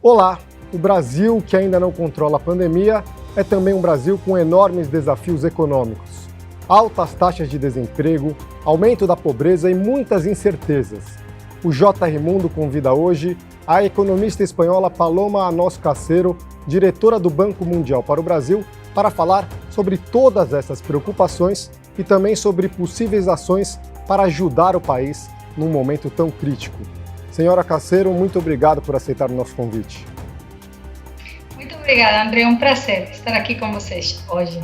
Olá! O Brasil, que ainda não controla a pandemia, é também um Brasil com enormes desafios econômicos. Altas taxas de desemprego, aumento da pobreza e muitas incertezas. O JR Mundo convida hoje a economista espanhola Paloma Anos Casero, diretora do Banco Mundial para o Brasil, para falar sobre todas essas preocupações e também sobre possíveis ações para ajudar o país num momento tão crítico. Senhora Casero, muito obrigado por aceitar o nosso convite. Muito obrigada, André. É um prazer estar aqui com vocês hoje.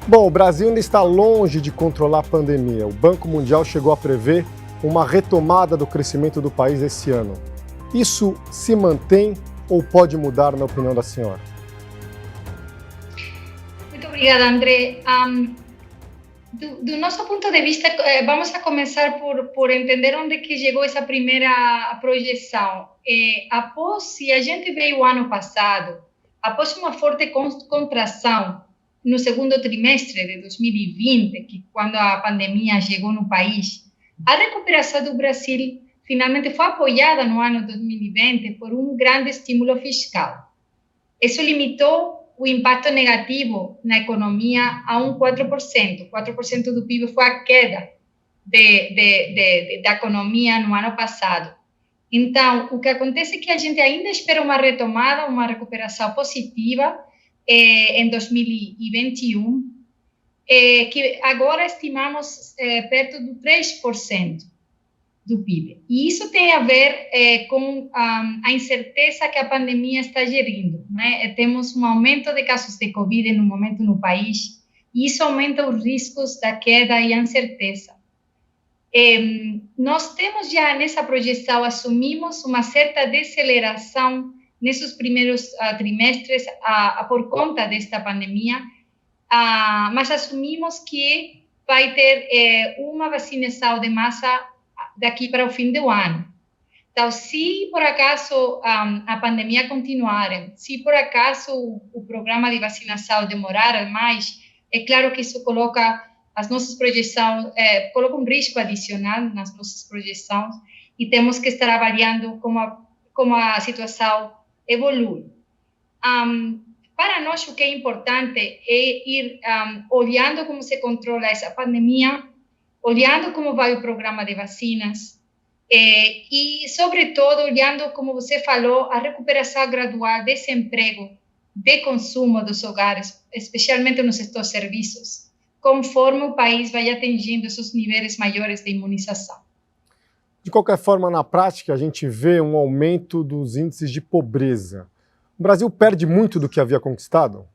Bom, o Brasil ainda está longe de controlar a pandemia. O Banco Mundial chegou a prever uma retomada do crescimento do país esse ano. Isso se mantém ou pode mudar, na opinião da senhora? Muito obrigada, André. Do nosso ponto de vista, vamos a começar por entender onde que chegou essa primeira projeção. Se a gente veio o ano passado, após uma forte contração no segundo trimestre de 2020, que quando a pandemia chegou no país, a recuperação do Brasil finalmente foi apoiada no ano 2020 por um grande estímulo fiscal. Isso limitou o impacto negativo na economia a 4%. 4% do PIB foi a queda da economia no ano passado. Então, o que acontece é que a gente ainda espera uma retomada, uma recuperação positiva em 2021, que agora estimamos perto do 3% do PIB. E isso tem a ver com a incerteza que a pandemia está gerindo, né? Temos um aumento de casos de Covid no momento no país, e isso aumenta os riscos da queda e a incerteza. Nós temos já nessa projeção, assumimos uma certa deceleração nesses primeiros trimestres por conta desta pandemia, mas assumimos que vai ter uma vacinação de massa daqui para o fim do ano. Então, se por acaso a pandemia continuar, se por acaso o programa de vacinação demorar mais, é claro que isso coloca as nossas projeções, coloca um risco adicional nas nossas projeções e temos que estar avaliando como a situação evolui. Para nós, o que é importante é ir olhando como se controla essa pandemia, olhando como vai o programa de vacinas e, sobretudo, olhando, como você falou, a recuperação gradual desse emprego, de consumo dos hogares, especialmente no setor serviços, conforme o país vai atingindo esses níveis maiores de imunização. De qualquer forma, na prática, a gente vê um aumento dos índices de pobreza. O Brasil perde muito do que havia conquistado?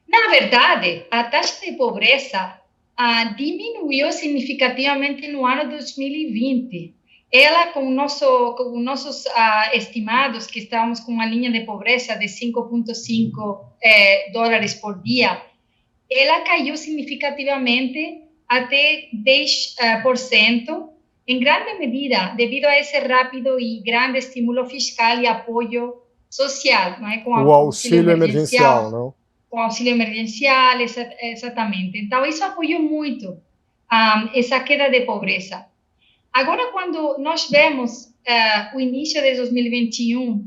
Na verdade, a taxa de pobreza diminuiu significativamente no ano 2020. Ela, com nossos estimados, que estamos com uma linha de pobreza de 5,5 dólares por dia, ela caiu significativamente até 10%, em grande medida devido a esse rápido e grande estímulo fiscal e apoio social, não é? Com o auxílio emergencial, não? Com auxílio emergencial, exatamente. Então, isso apoiou muito essa queda de pobreza. Agora, quando nós vemos o início de 2021,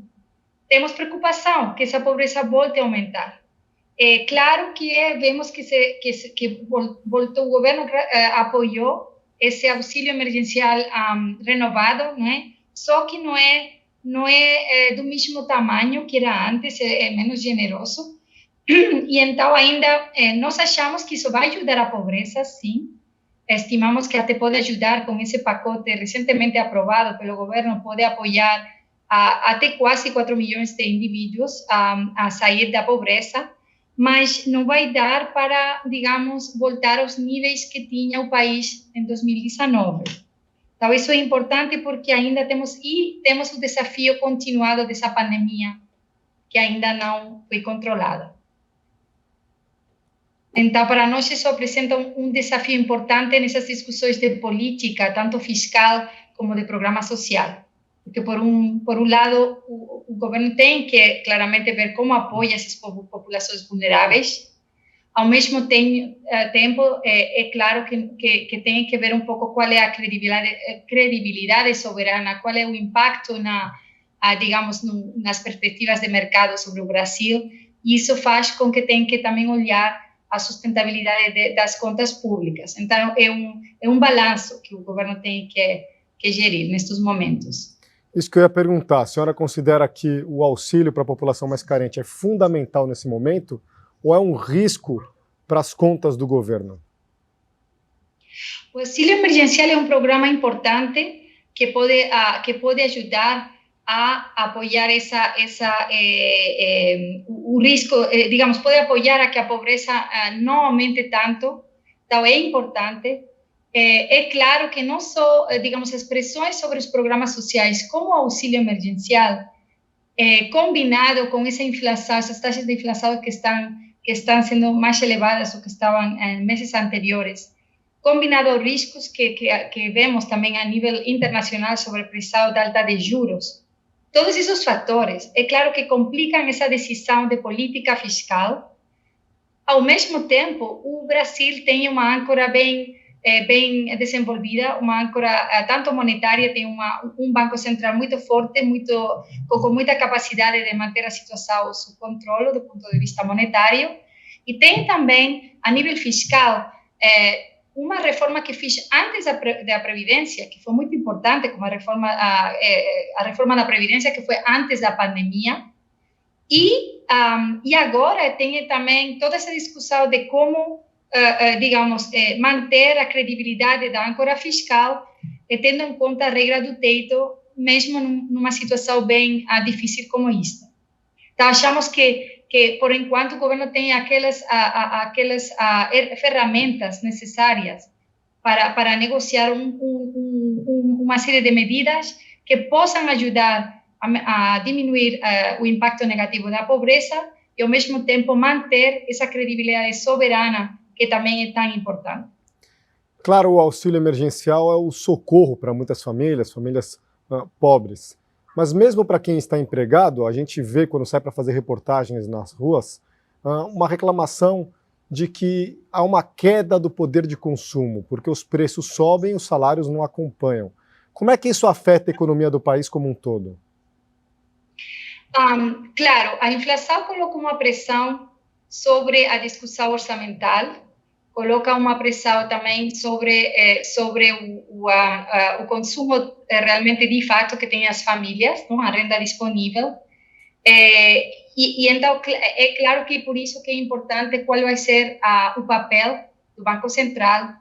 temos preocupação que essa pobreza volte a aumentar. É claro que vemos que voltou, o governo apoiou esse auxílio emergencial renovado, não é? Só que não é do mesmo tamanho que era antes, é menos generoso. E então ainda nós achamos que isso vai ajudar a pobreza, sim. Estimamos que até pode ajudar com esse pacote recentemente aprovado pelo governo, pode apoiar até quase 4 milhões de indivíduos a sair da pobreza, mas não vai dar para, digamos, voltar aos níveis que tinha o país em 2019. Então, isso é importante porque ainda temos o desafio continuado dessa pandemia, que ainda não foi controlada. Então, para nós, isso apresenta um desafio importante nessas discussões de política, tanto fiscal como de programa social. Porque, por um lado, o governo tem que claramente ver como apoia essas populações vulneráveis. Ao mesmo tempo, é claro que tem que ver um pouco qual é a credibilidade soberana, qual é o impacto digamos, nas perspectivas de mercado sobre o Brasil, e isso faz com que tenha que também olhar a sustentabilidade das contas públicas. Então, é um balanço que o governo tem que gerir nestes momentos. Isso que eu ia perguntar, a senhora considera que o auxílio para a população mais carente é fundamental nesse momento ou é um risco para as contas do governo? O auxílio emergencial é um programa importante que pode ajudar a apoiar o risco, digamos, pode apoiar a que a pobreza não aumente tanto. Então, é importante. É claro que não só, digamos, expressões sobre os programas sociais, como o auxílio emergencial, combinado com essa inflação, essas taxas de inflação que estão sendo mais elevadas do que estavam em meses anteriores, combinado aos riscos que vemos também a nível internacional sobre a pressão da alta de juros. Todos esses fatores, é claro que complicam essa decisão de política fiscal. Ao mesmo tempo, o Brasil tem uma âncora bem desenvolvida, uma âncora tanto monetária, tem um banco central muito forte, com muita capacidade de manter a situação sob controle do ponto de vista monetário, e tem também, a nível fiscal, uma reforma que fiz antes da Previdência, que foi muito importante, como a reforma da Previdência, que foi antes da pandemia, e agora tem também toda essa discussão de como, digamos, manter a credibilidade da âncora fiscal, tendo em conta a regra do teto, mesmo numa situação bem difícil como esta. Então, achamos que por enquanto, o governo tem aquelas ferramentas necessárias para negociar uma série de medidas que possam ajudar a diminuir o impacto negativo da pobreza e, ao mesmo tempo, manter essa credibilidade soberana que também é tão importante. Claro, o auxílio emergencial é o socorro para muitas famílias pobres. Mas mesmo para quem está empregado, a gente vê quando sai para fazer reportagens nas ruas, uma reclamação de que há uma queda do poder de consumo, porque os preços sobem e os salários não acompanham. Como é que isso afeta a economia do país como um todo? Claro, a inflação coloca uma pressão sobre a discussão orçamental, coloca uma pressão também sobre o consumo realmente de fato que tem as famílias, não? A renda disponível. E então é claro que por isso que é importante qual vai ser o papel do Banco Central,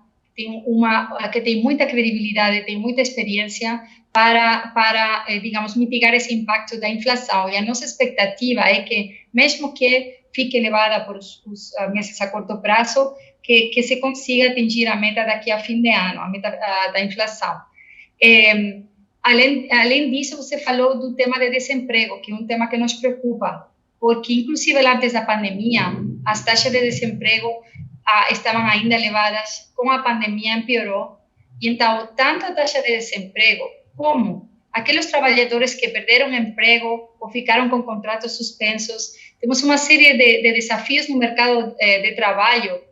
que tem muita credibilidade, tem muita experiência para digamos, mitigar esse impacto da inflação. E a nossa expectativa é que, mesmo que fique elevada por os meses a curto prazo, que se consiga atingir a meta daqui a fim de ano, a meta da inflação. Além disso, você falou do tema de desemprego, que é um tema que nos preocupa, porque, inclusive, antes da pandemia, as taxas de desemprego estavam ainda elevadas, com a pandemia empeorou, e então, tanto a taxa de desemprego como aqueles trabalhadores que perderam emprego ou ficaram com contratos suspensos, temos uma série de desafios no mercado de trabalho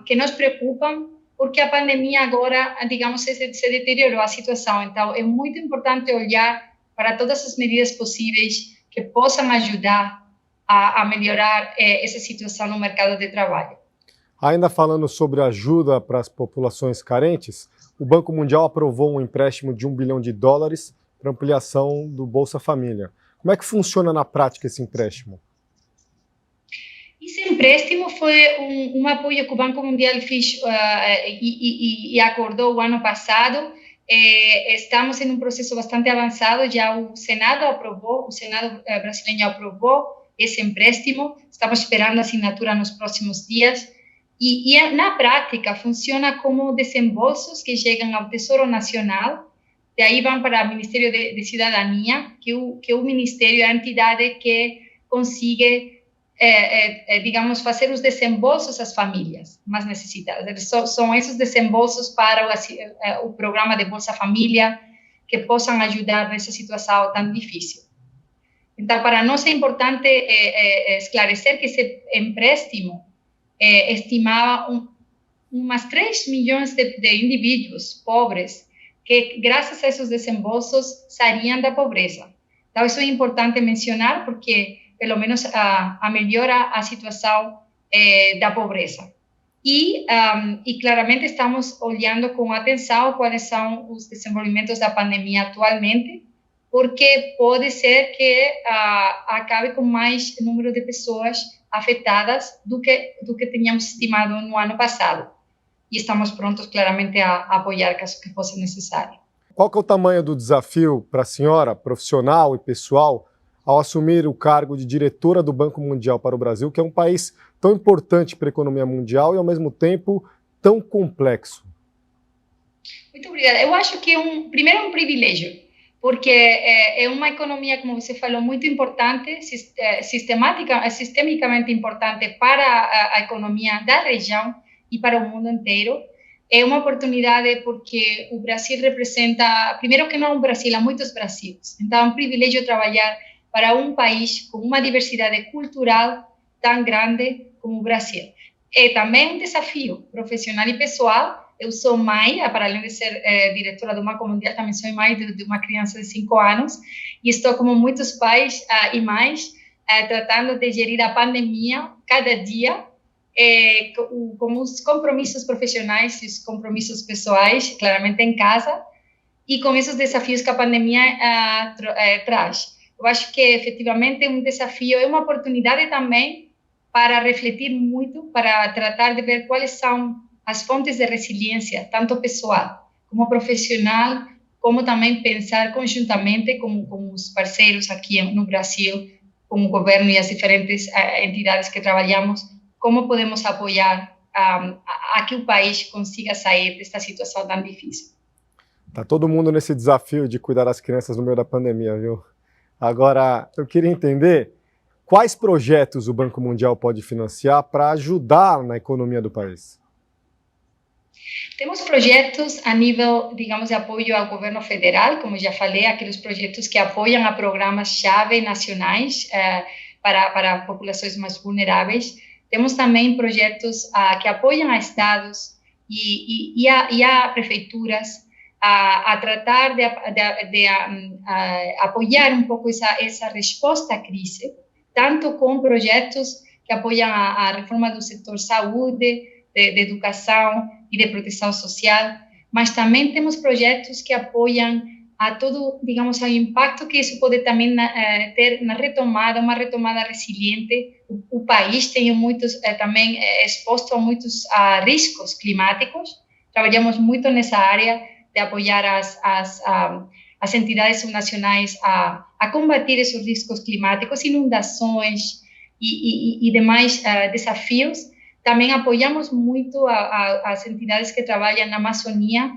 que nos preocupam, porque a pandemia agora, digamos, se deteriorou a situação. Então, é muito importante olhar para todas as medidas possíveis que possam ajudar a melhorar essa situação no mercado de trabalho. Ainda falando sobre ajuda para as populações carentes, o Banco Mundial aprovou um empréstimo de $1 bilhão para ampliação do Bolsa Família. Como é que funciona na prática esse empréstimo? Esse empréstimo foi um apoio que o Banco Mundial fez e acordou o ano passado. Estamos em um processo bastante avançado, já o Senado brasileiro aprovou esse empréstimo, estamos esperando a assinatura nos próximos dias. E na prática funciona como desembolsos que chegam ao Tesouro Nacional, de aí vão para o Ministério de Cidadania, que o Ministério é a entidade que consiga digamos, fazer os desembolsos às famílias mais necessitadas. São esses desembolsos para o programa de Bolsa Família que possam ajudar nessa situação tão difícil. Então, para nós é importante esclarecer que esse empréstimo estimava umas 3 milhões de indivíduos pobres que, graças a esses desembolsos, sairiam da pobreza. Então, isso é importante mencionar, porque, pelo menos, melhora a situação da pobreza. E claramente estamos olhando com atenção quais são os desenvolvimentos da pandemia atualmente, porque pode ser que acabe com mais número de pessoas afetadas do que tínhamos estimado no ano passado. E estamos prontos, claramente, a apoiar caso que fosse necessário. Qual que é o tamanho do desafio para a senhora, profissional e pessoal, ao assumir o cargo de diretora do Banco Mundial para o Brasil, que é um país tão importante para a economia mundial e, ao mesmo tempo, tão complexo? Muito obrigada. Eu acho que, primeiro, é um privilégio, porque é uma economia, como você falou, muito importante, sistemicamente importante para a economia da região e para o mundo inteiro. É uma oportunidade porque o Brasil representa, primeiro que não é um Brasil, há muitos Brasílios. Então, é um privilégio trabalhar para um país com uma diversidade cultural tão grande como o Brasil. É também um desafio profissional e pessoal. Eu sou mãe, para além de ser diretora do Banco Mundial, também sou mãe de uma criança de 5 anos, e estou, como muitos pais e mães, tratando de gerir a pandemia cada dia, com os compromissos profissionais e os compromissos pessoais, claramente em casa, e com esses desafios que a pandemia traz. Eu acho que, efetivamente, é um desafio, é uma oportunidade também para refletir muito, para tratar de ver quais são as fontes de resiliência, tanto pessoal como profissional, como também pensar conjuntamente com os parceiros aqui no Brasil, com o governo e as diferentes entidades que trabalhamos, como podemos apoiar a que o país consiga sair desta situação tão difícil. Tá todo mundo nesse desafio de cuidar das crianças no meio da pandemia, viu? Agora, eu queria entender quais projetos o Banco Mundial pode financiar para ajudar na economia do país. Temos projetos a nível, digamos, de apoio ao governo federal, como já falei, aqueles projetos que apoiam a programas-chave nacionais para populações mais vulneráveis. Temos também projetos que apoiam a estados e a prefeituras a tratar de apoiar um pouco essa resposta à crise, tanto com projetos que apoiam a reforma do setor saúde, de educação e de proteção social, mas também temos projetos que apoiam a todo, digamos, o impacto que isso pode também ter na retomada, uma retomada resiliente. O país tem muitos, também exposto a muitos riscos climáticos. Trabalhamos muito nessa área de apoiar as entidades subnacionais a combater esses riscos climáticos, inundações e demais desafios. Também apoiamos muito as entidades que trabalham na Amazônia,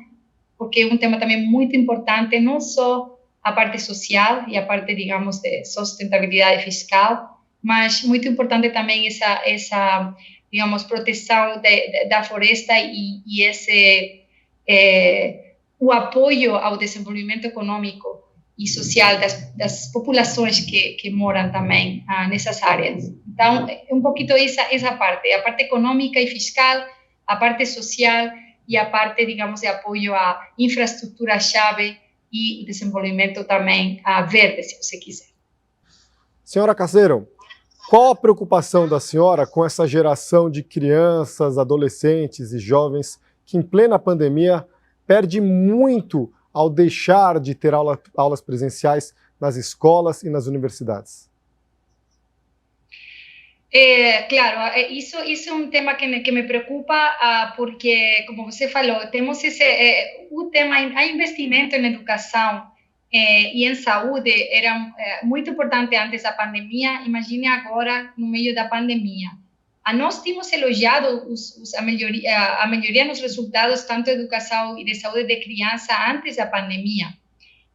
porque é um tema também muito importante, não só a parte social e a parte, digamos, de sustentabilidade fiscal, mas muito importante também essa digamos, proteção da floresta e esse o apoio ao desenvolvimento econômico e social das populações que moram também nessas áreas. Então, é um pouquinho essa parte, a parte econômica e fiscal, a parte social e a parte, digamos, de apoio à infraestrutura-chave e desenvolvimento também verde, se você quiser. Senhora Caseiro, qual a preocupação da senhora com essa geração de crianças, adolescentes e jovens que, em plena pandemia, perde muito ao deixar de ter aulas presenciais nas escolas e nas universidades? Claro, isso é um tema que me preocupa, porque, como você falou, temos o tema, a investimento em educação e em saúde era muito importante antes da pandemia, imagine agora no meio da pandemia. Nós temos elogiado a melhoria nos resultados, tanto de educação e de saúde de criança antes da pandemia.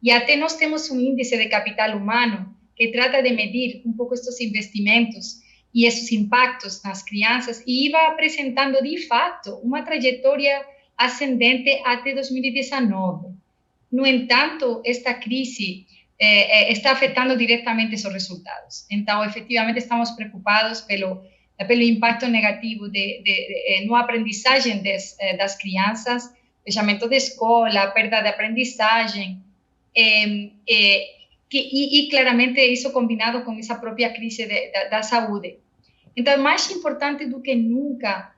E até nós temos um índice de capital humano que trata de medir um pouco estes investimentos e esses impactos nas crianças, e iba apresentando, de fato, uma trajetória ascendente até 2019. No entanto, esta crise está afetando diretamente esses resultados. Então, efetivamente, estamos preocupados pelo impacto negativo no aprendizagem das crianças, fechamento de escola, perda de aprendizagem, claramente isso combinado com essa própria crise da saúde. Então, é mais importante do que nunca,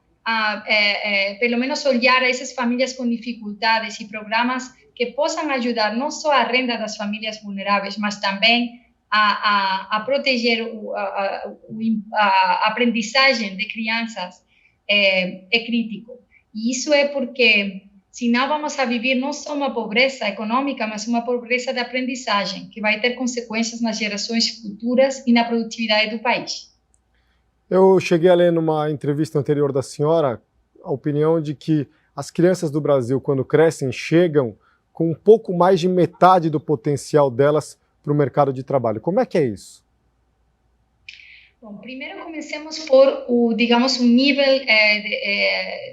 pelo menos olhar a essas famílias com dificuldades e programas que possam ajudar não só a renda das famílias vulneráveis, mas também a proteger a aprendizagem de crianças é crítico. E isso é porque, senão, vamos a viver não só uma pobreza econômica, mas uma pobreza de aprendizagem, que vai ter consequências nas gerações futuras e na produtividade do país. Eu cheguei a ler numa entrevista anterior da senhora a opinião de que as crianças do Brasil, quando crescem, chegam com um pouco mais de metade do potencial delas para o mercado de trabalho. Como é que é isso? Bom, primeiro comecemos por digamos, um nível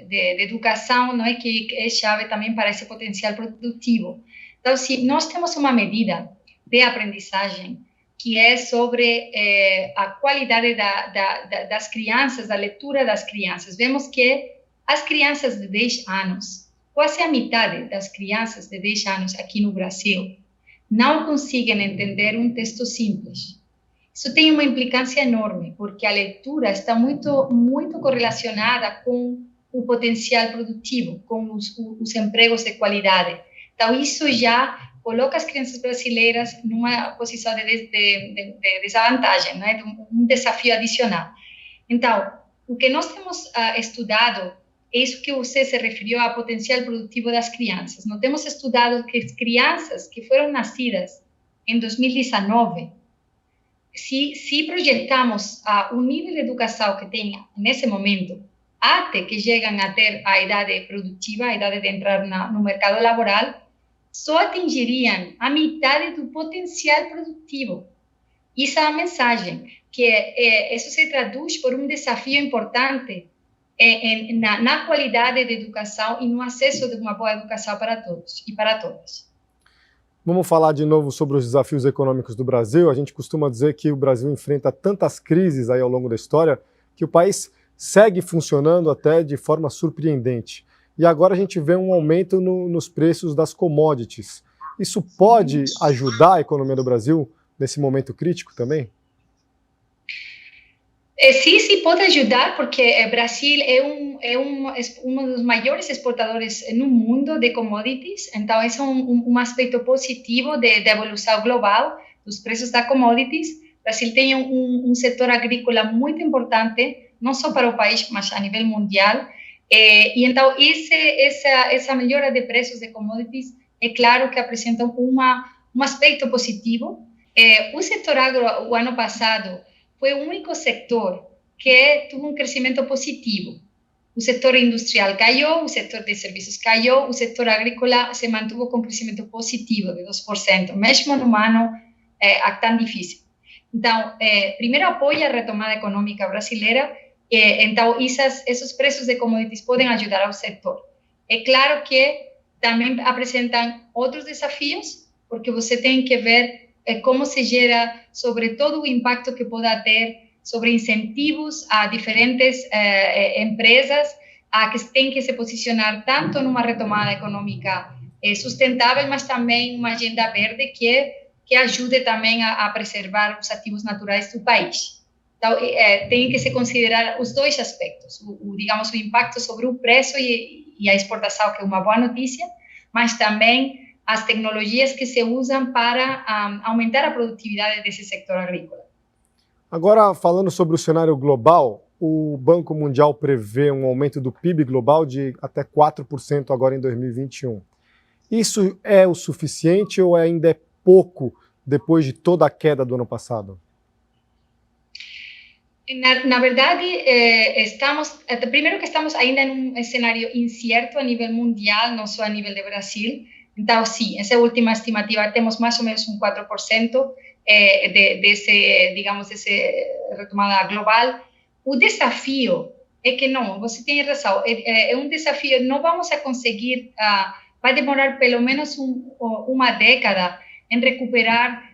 de educação, não é, que é chave também para esse potencial produtivo. Então, se nós temos uma medida de aprendizagem que é sobre a qualidade das crianças, da leitura das crianças, vemos que as crianças de 10 anos, quase a metade das crianças de 10 anos aqui no Brasil, não conseguem entender um texto simples. Isso tem uma implicância enorme, porque a leitura está muito correlacionada com o potencial produtivo, com os empregos de qualidade. Então, isso já coloca as crianças brasileiras numa posição de desvantagem, né? De um desafio adicional. Então, o que nós temos estudado é isso que você se referiu ao potencial produtivo das crianças. Nós temos estudado que as crianças que foram nascidas em 2019, se projetamos o nível de educação que tem nesse momento, até que chegam a ter a idade produtiva, a idade de entrar no mercado laboral, só atingiriam a metade do potencial produtivo. Essa é a mensagem, que isso se traduz por um desafio importante na qualidade de educação e no acesso de uma boa educação para todos e para todas. Vamos falar de novo sobre os desafios econômicos do Brasil. A gente costuma dizer que o Brasil enfrenta tantas crises aí ao longo da história que o país segue funcionando até de forma surpreendente. E agora a gente vê um aumento nos preços das commodities. Isso pode ajudar a economia do Brasil nesse momento crítico também? Sim, pode ajudar, porque o Brasil é um dos maiores exportadores no mundo de commodities, então esse é um aspecto positivo da evolução global dos preços da commodities. O Brasil tem um setor agrícola muito importante, não só para o país, mas a nível mundial, e então essa melhora de preços de commodities, é claro que apresenta um aspecto positivo. O setor agro, o ano passado, foi o único setor que teve um crescimento positivo. O setor industrial caiu, o setor de serviços caiu, o setor agrícola se mantuvo com crescimento positivo de 2%, mesmo num ano tão difícil. Então, primeiro apoia a retomada econômica brasileira, então esses preços de commodities podem ajudar ao setor. É claro que também apresentam outros desafios, porque você tem que ver como se gera, sobretudo, o impacto que pode ter sobre incentivos a diferentes empresas que têm que se posicionar tanto numa retomada econômica sustentável, mas também uma agenda verde que ajude também a preservar os ativos naturais do país. Então, tem que se considerar os dois aspectos, digamos, o impacto sobre o preço e a exportação, que é uma boa notícia, mas também as tecnologias que se usam para aumentar a produtividade desse setor agrícola. Agora, falando sobre o cenário global, o Banco Mundial prevê um aumento do PIB global de até 4% agora em 2021. Isso é o suficiente ou ainda é pouco depois de toda a queda do ano passado? Na verdade, primeiro que estamos ainda em um cenário incerto a nível mundial, não só a nível de Brasil. Então, sim, essa última estimativa, temos mais ou menos 4% desse retomada global. O desafio é que não, você tem razão, é um desafio, não vamos a conseguir, vai demorar pelo menos uma década em recuperar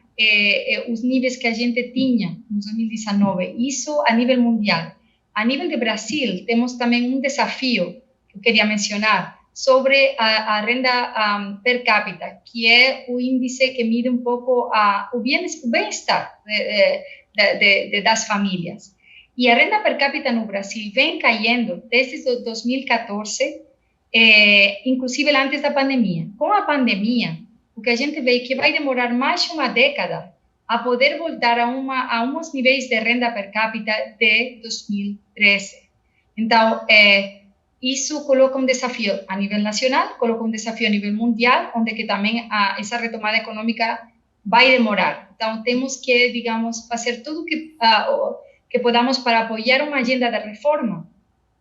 os níveis que a gente tinha em 2019, isso a nível mundial. A nível de Brasil, temos também um desafio que eu queria mencionar, sobre a renda per capita, que é o índice que mide um pouco o bem-estar das famílias. E a renda per capita no Brasil vem caindo desde 2014, inclusive antes da pandemia. Com a pandemia, o que a gente vê é que vai demorar mais de uma década a poder voltar a uns níveis de renda per capita de 2013. Então, isso coloca um desafio a nível nacional, coloca um desafio a nível mundial, onde que também essa retomada econômica vai demorar. Então, temos que, digamos, fazer tudo que podamos para apoiar uma agenda de reforma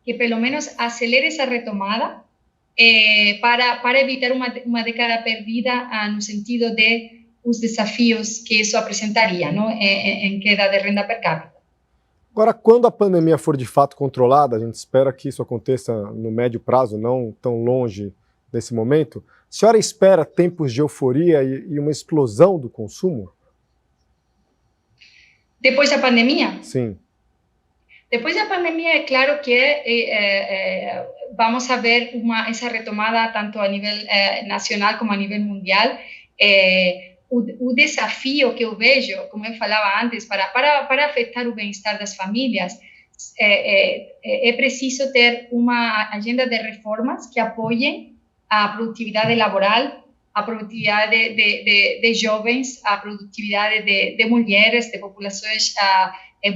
que, pelo menos, acelere essa retomada para evitar uma década perdida no sentido de os desafios que isso apresentaria, não? Em queda de renda per capita. Agora, quando a pandemia for de fato controlada, a gente espera que isso aconteça no médio prazo, não tão longe desse momento, a senhora espera tempos de euforia e uma explosão do consumo? Depois da pandemia? Sim. Depois da pandemia, é claro que vamos a ver essa retomada tanto a nível nacional como a nível mundial. O desafio que eu vejo, como eu falava antes, para afetar o bem-estar das famílias, é preciso ter uma agenda de reformas que apoiem a produtividade laboral, a produtividade de jovens, a produtividade de mulheres, de populações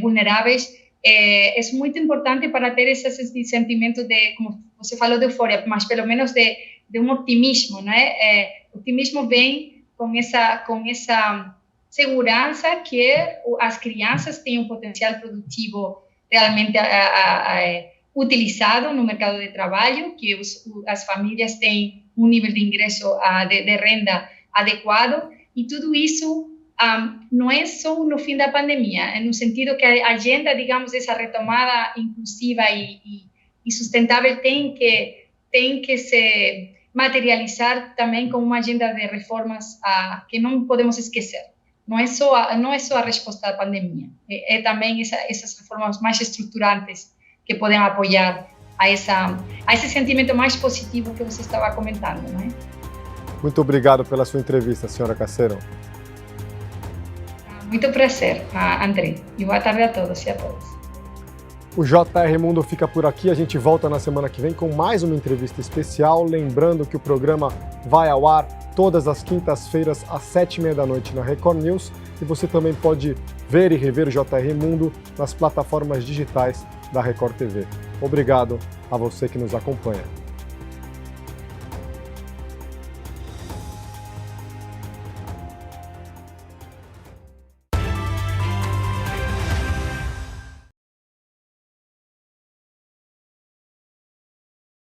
vulneráveis. É muito importante para ter esse sentimento de, como você falou, de euforia, mas pelo menos de um optimismo, né? O optimismo vem com essa segurança que as crianças têm um potencial produtivo realmente utilizado no mercado de trabalho, que as famílias têm um nível de ingresso de renda adequado, e tudo isso não é só no fim da pandemia, é no sentido que a agenda, digamos, essa retomada inclusiva e sustentável tem que se materializar também com uma agenda de reformas que não podemos esquecer. Não é só a resposta à pandemia, é também essas reformas mais estruturantes que podem apoiar a esse sentimento mais positivo que você estava comentando, não é? Muito obrigado pela sua entrevista, senhora Casseiro. Muito prazer, André. E boa tarde a todos e a todas. O JR Mundo fica por aqui. A gente volta na semana que vem com mais uma entrevista especial. Lembrando que o programa vai ao ar todas as quintas-feiras às 7h30 na Record News. E você também pode ver e rever o JR Mundo nas plataformas digitais da Record TV. Obrigado a você que nos acompanha.